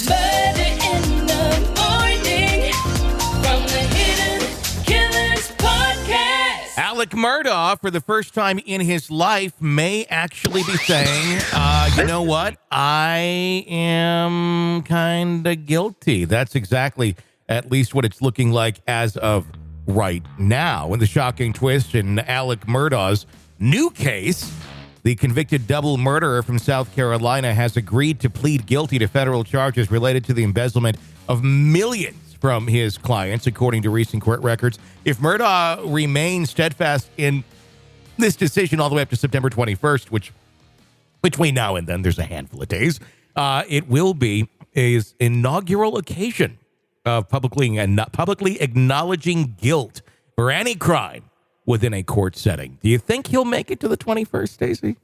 Murder in the morning from the Hidden Killers podcast. Alec Murdaugh, for the first time in his life, may actually be saying, you know what? I am kind of guilty. That's exactly at least what it's looking like as of right now. And the shocking twist in Alec Murdaugh's new case, the convicted double murderer from South Carolina has agreed to plead guilty to federal charges related to the embezzlement of millions from his clients, according to recent court records. If Murdaugh remains steadfast in this decision all the way up to September 21st, which between now and then there's a handful of days, it will be his inaugural occasion of publicly acknowledging guilt for any crime within a court setting. Do you think he'll make it to the 21st, Stacey?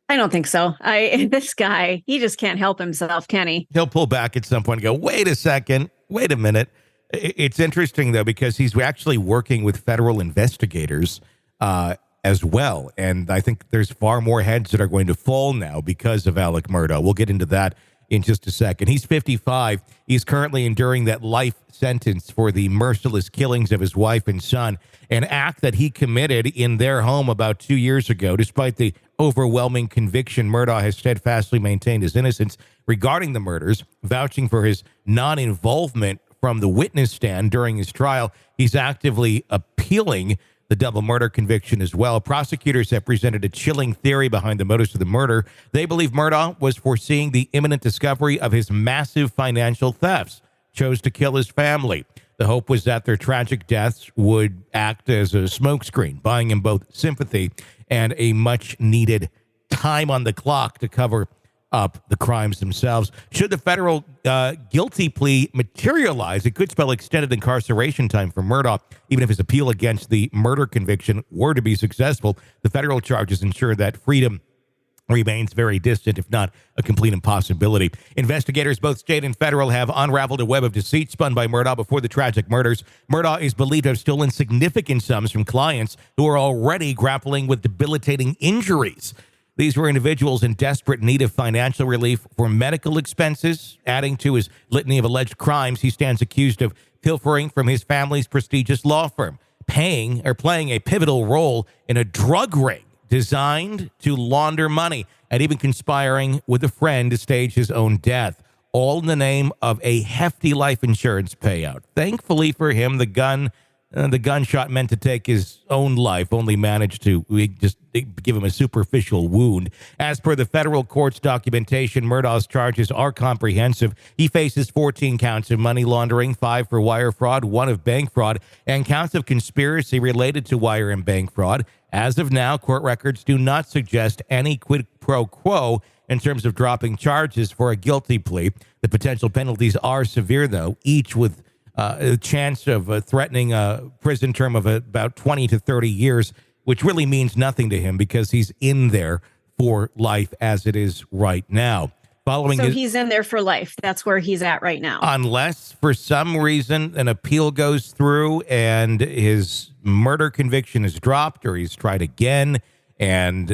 I don't think so. This guy, he just can't help himself, can he? He'll pull back at some point and go, wait a second, wait a minute. It's interesting, though, because he's actually working with federal investigators as well. And I think there's far more heads that are going to fall now because of Alec Murdaugh. We'll get into that in just a second. He's 55. He's currently enduring that life sentence for the merciless killings of his wife and son, an act that he committed in their home about 2 years ago. Despite the overwhelming conviction, Murdaugh has steadfastly maintained his innocence regarding the murders, vouching for his non-involvement from the witness stand during his trial. He's actively appealing the double murder conviction as well. Prosecutors have presented a chilling theory behind the motives of the murder. They believe Murdaugh was foreseeing the imminent discovery of his massive financial thefts, chose to kill his family. The hope was that their tragic deaths would act as a smokescreen, buying him both sympathy and a much-needed time on the clock to cover up the crimes themselves. Should the federal guilty plea materialize, it could spell extended incarceration time for Murdaugh. Even if his appeal against the murder conviction were to be successful, the federal charges ensure that freedom remains very distant, if not a complete impossibility. Investigators, both state and federal, have unraveled a web of deceit spun by Murdaugh before the tragic murders. Murdaugh is believed to have stolen significant sums from clients who are already grappling with debilitating injuries. These were individuals in desperate need of financial relief for medical expenses. Adding to his litany of alleged crimes, he stands accused of pilfering from his family's prestigious law firm, playing a pivotal role in a drug ring designed to launder money, and even conspiring with a friend to stage his own death, all in the name of a hefty life insurance payout. Thankfully for him, the gunshot meant to take his own life only managed to just give him a superficial wound. As per the federal court's documentation, Murdaugh's charges are comprehensive. He faces 14 counts of money laundering, 5 for wire fraud, 1 of bank fraud, and counts of conspiracy related to wire and bank fraud. As of now, court records do not suggest any quid pro quo in terms of dropping charges for a guilty plea. The potential penalties are severe, though, each with a chance of threatening a prison term of about 20 to 30 years, which really means nothing to him because he's in there for life as it is right now. He's in there for life. That's where he's at right now. Unless, for some reason, an appeal goes through and his murder conviction is dropped or he's tried again and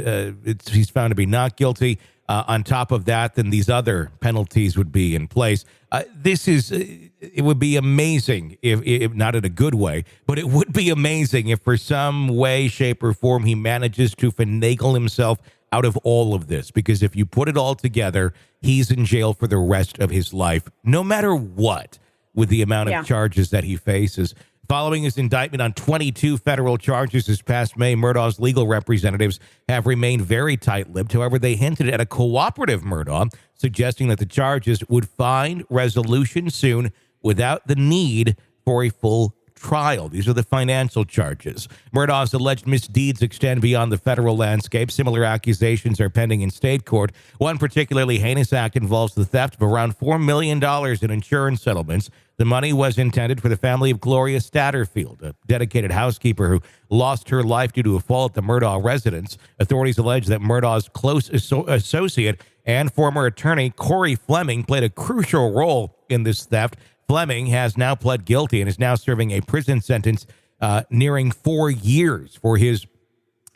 he's found to be not guilty. On top of that, then these other penalties would be in place. It would be amazing if not in a good way, but it would be amazing if for some way, shape, or form he manages to finagle himself out of all of this. Because if you put it all together, he's in jail for the rest of his life, no matter what, with the amount of charges that he faces. Following his indictment on 22 federal charges this past May, Murdaugh's legal representatives have remained very tight-lipped. However, they hinted at a cooperative Murdaugh, suggesting that the charges would find resolution soon without the need for a full trial. These are the financial charges. Murdaugh's alleged misdeeds extend beyond the federal landscape. Similar accusations are pending in state court. One particularly heinous act involves the theft of around $4 million in insurance settlements. The money was intended for the family of Gloria Statterfield, a dedicated housekeeper who lost her life due to a fall at the Murdaugh residence. Authorities allege that Murdaugh's close associate and former attorney Corey Fleming played a crucial role in this theft. Fleming has now pled guilty and is now serving a prison sentence nearing 4 years for his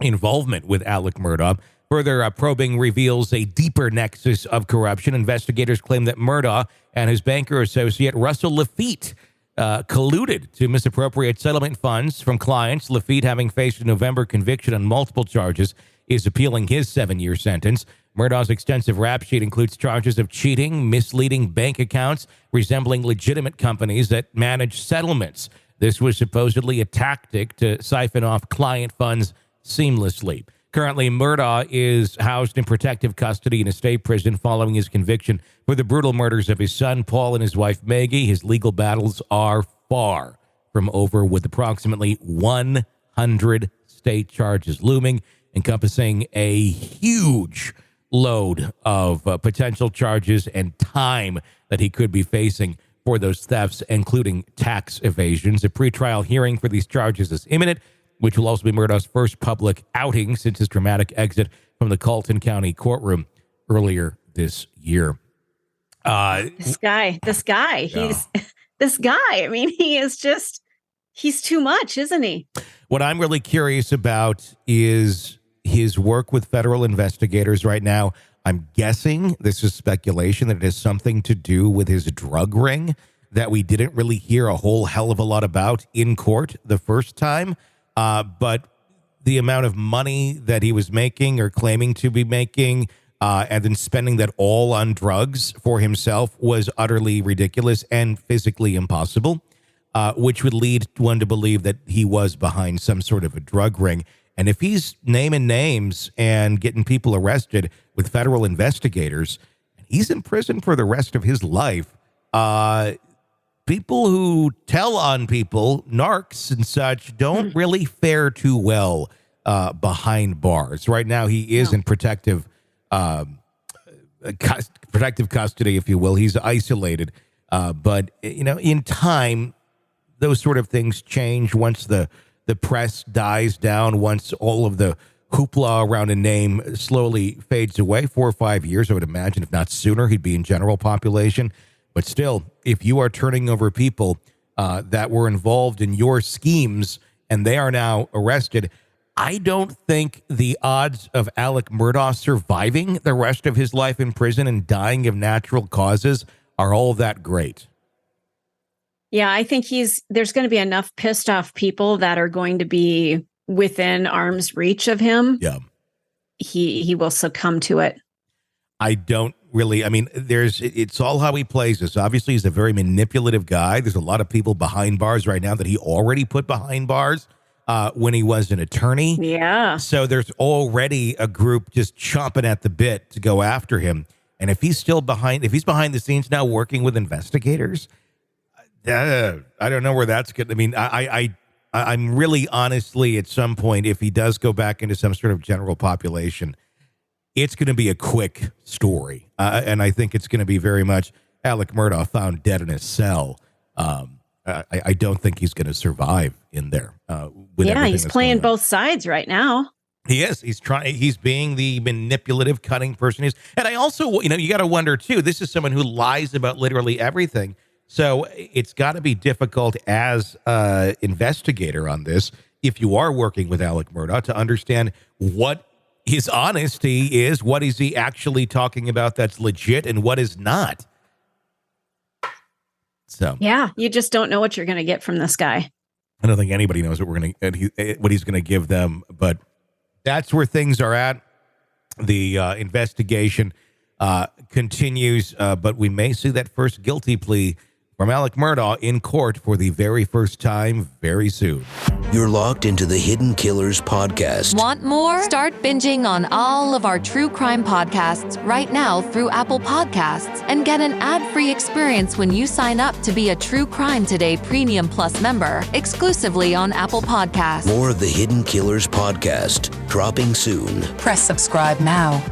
involvement with Alec Murdaugh. Further probing reveals a deeper nexus of corruption. Investigators claim that Murdaugh and his banker associate Russell Lafitte colluded to misappropriate settlement funds from clients. Lafitte, having faced a November conviction on multiple charges, is appealing his 7-year sentence. Murdaugh's extensive rap sheet includes charges of cheating, misleading bank accounts, resembling legitimate companies that manage settlements. This was supposedly a tactic to siphon off client funds seamlessly. Currently, Murdaugh is housed in protective custody in a state prison following his conviction for the brutal murders of his son, Paul, and his wife, Maggie. His legal battles are far from over, with approximately 100 state charges looming, encompassing a huge load of potential charges and time that he could be facing for those thefts, including tax evasions. A pretrial hearing for these charges is imminent, which will also be Murdaugh's first public outing since his dramatic exit from the Colton County courtroom earlier this year. This guy, Yeah. this guy. I mean, he's too much, isn't he? What I'm really curious about is his work with federal investigators right now. I'm guessing, this is speculation, that it has something to do with his drug ring that we didn't really hear a whole hell of a lot about in court the first time. But the amount of money that he was making or claiming to be making, and then spending that all on drugs for himself, was utterly ridiculous and physically impossible, which would lead one to believe that he was behind some sort of a drug ring. And if he's naming names and getting people arrested with federal investigators, and he's in prison for the rest of his life, people who tell on people, narcs and such, don't really fare too well behind bars. Right now, he is in protective custody, if you will. He's isolated. But, in time, those sort of things change once the press dies down, once all of the hoopla around a name slowly fades away. 4 or 5 years, I would imagine, if not sooner, he'd be in general population. But still, if you are turning over people that were involved in your schemes and they are now arrested, I don't think the odds of Alec Murdaugh surviving the rest of his life in prison and dying of natural causes are all that great. Yeah, I think there's going to be enough pissed off people that are going to be within arm's reach of him. Yeah. He will succumb to it. I don't really, it's all how he plays this. Obviously, he's a very manipulative guy. There's a lot of people behind bars right now that he already put behind bars when he was an attorney. Yeah. So there's already a group just chomping at the bit to go after him. And if he's behind the scenes now working with investigators, I don't know where that's going. I'm really honestly, at some point, if he does go back into some sort of general population, it's going to be a quick story. And I think it's going to be very much Alec Murdaugh found dead in his cell. I don't think he's going to survive in there. He's playing both sides right now. He is. He's being the manipulative, cunning person he is. And I also, you got to wonder, too, this is someone who lies about literally everything. So it's got to be difficult as an investigator on this, if you are working with Alec Murdaugh, to understand what his honesty is, what is he actually talking about that's legit and what is not. So yeah, you just don't know what you're going to get from this guy. I don't think anybody knows what he's going to give them, but that's where things are at. The investigation continues, but we may see that first guilty plea from Alec Murdaugh in court for the very first time very soon. You're locked into the Hidden Killers podcast. Want more? Start binging on all of our true crime podcasts right now through Apple Podcasts and get an ad-free experience when you sign up to be a True Crime Today Premium Plus member exclusively on Apple Podcasts. More of the Hidden Killers podcast dropping soon. Press subscribe now.